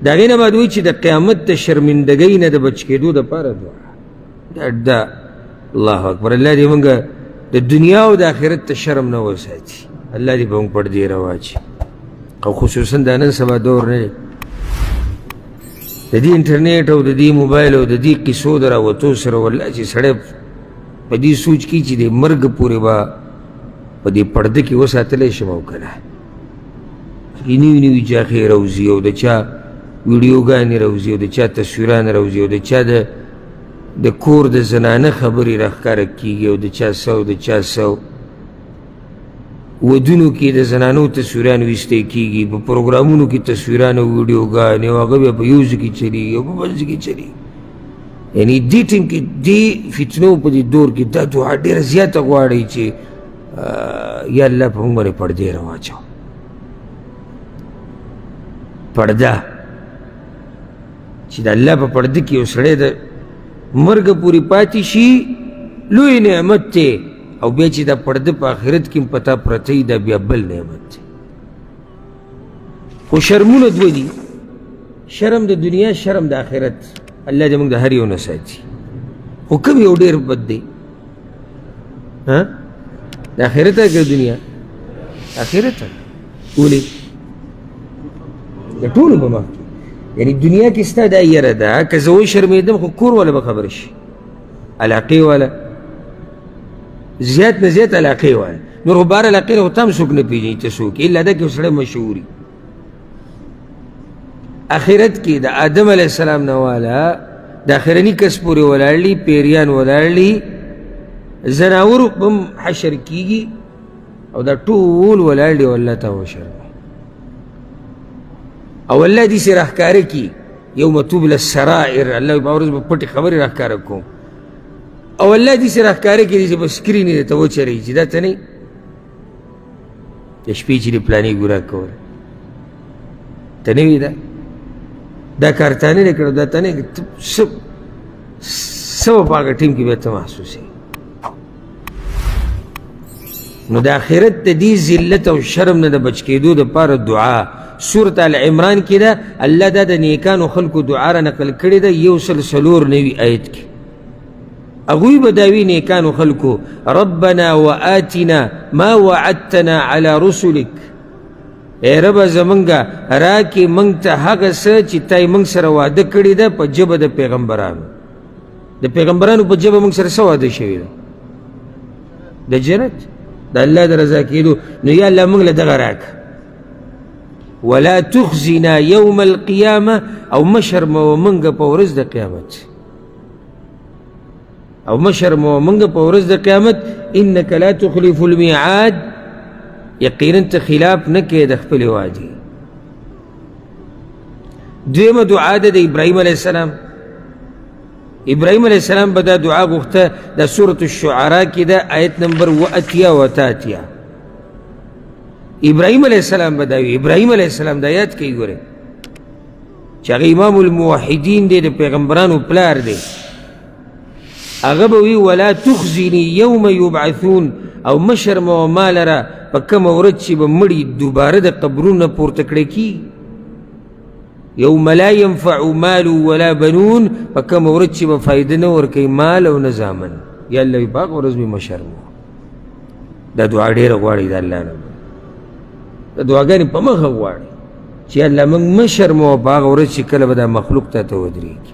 د هغې نه بعد وایي چې د قیامت د شرمندګۍ نه د بچ کېدو دپاره دعا دا الله اکبر. الله دې موږ د دنیا او د آخرت ته شرم نه وساتي. الله دې به موږ پردې رواچي. او خصوصا دا نن سبا دور نه دی د دې انټرنیټ او د دې موبایل او د دې قصو د راوتو سره والله چې سړی په دې سوچ کي چې د مرګ پورې به په دې پرده کې وساتلی شم او که نه. نوي نوي جاخې راوځي او د چا ویډیوګانې راوځي او د چا تصویران راوځي او د چا د کور د زنانه خبرې راښکاره کېږي او د چا څه او د چا څه. ودونو کې د زنانو تصویران ویستی کېږي، په پروګرامونو کې تصویران او ویډیوګانې او هغه بیا په یو ځای کې چلېږي او په بل ځای کې چلېږي. یعنې دې ټیم کې دې فتنو په دې دور کې دا دعا ډېره زیاته غواړي چې یا الله په موږ باندې پردې راواچوه. پرده چې د الله په پرده کې یو سړی د مرګ پورې پاتې شي لوی نعمت دی، او بیا چې دا پرده په آخرت کې هم پتا پرته وي دا بیا بل نعمت دی. خو شرمونه دوه دي، شرم د دنیا، شرم د آخرت. الله دې موږ د هر یو نه ساتي. خو کوم یو ډېر بد دی؟ د آخرت که د دنیا؟ آخرت. ولې؟ د ټولو په مخ کې یعنی دنیا کې ستا دا یره ده که زه وشرمېدم خو کور والا به خبره شي، علاقې والا زیات نه زیات علاقې والا. نور خو بهر علاقې خو ته هم څوک نه پېژني ته څوک الا دا که سړی مشهور وي. آخرت کې د آدم علیه السلام نه والا د آخرني کس پورې ولاړ دي، پیریان ولاړ دي، زناور هم حشر کېږي او دا ټول ولاړ دي او الله ته وشرمي. او الله دې سې راښکاره کي یوم تبل السرائر، الله په ورځ به پټې خبرې راښکاره کوم. او الله دې سې راښکاره کي چې په سکرین یې درته وچرېږي چې دا ته نه یې د شپې چې دې پلانې ګناه کوله ته نه وي دا کار تا نه دی کړی دا ته نه یې څه به په هغه ټیم کې بیا ته محسوسېږي. نو د آخرت د دې ذلت او شرم نه د بچ کېدو دپاره دعا سورة آل عمران کې ده. الله دا د نیکانو خلکو دعا را نقل کړې ده 104 آیت کې. هغوی به دا وي نیکانو خلکو ربنا وآتنا ما وعدتنا على رسلک، ای ربه زمونږه راکې موږ ته هغه څه چې تا یې موږ سره واده کړې ده په ژبه د پیغمبرانو. د پیغمبرانو په ژبه موږ سره څه واده شوي ده؟ د جنت، د الله د رضا کېدو. نو یا الله موږ له دغه راکړه. ولا تخزنا يوم القيامة، او مشرم ومنغ په ورځ د قیامت، او مشرم ومنغ په ورځ د قیامت. انك لا تخلف الميعاد، یقینا ته خلاف نه کوې د خپلې وعدې. دویمه دعا ده د ابراهیم علیه السلام. ابراهیم علیه السلام به دا دعا غوښته، دا سورة الشعراء کې ده آیت نمبر 82. ابراهیم علیه السلام به دا وي. ابراهیم علیه السلام دا یاد کوي ګورئ چې هغه امام الموحدین دی، د پیغمبرانو پلار دی. هغه به وي ولا تخزني یوم یبعثون، او مشرموه ما لره په کومه ورځ چې به مړي دوباره د قبرونه پورته کړی کېږي. یوم لا ینفع مال ولا بنون، په کومه ورځ چې به فایده نه ورکوي مال او نه زامن. یا الله وي په هغه ورځ مې مشرموه. دا دعا ډېره غواړي د الله نه، د دعاګانې په مخه غواړي چې الله موږ مشرموه په هغه ورځ چې کله به دا مخلوق ته ودرېږي.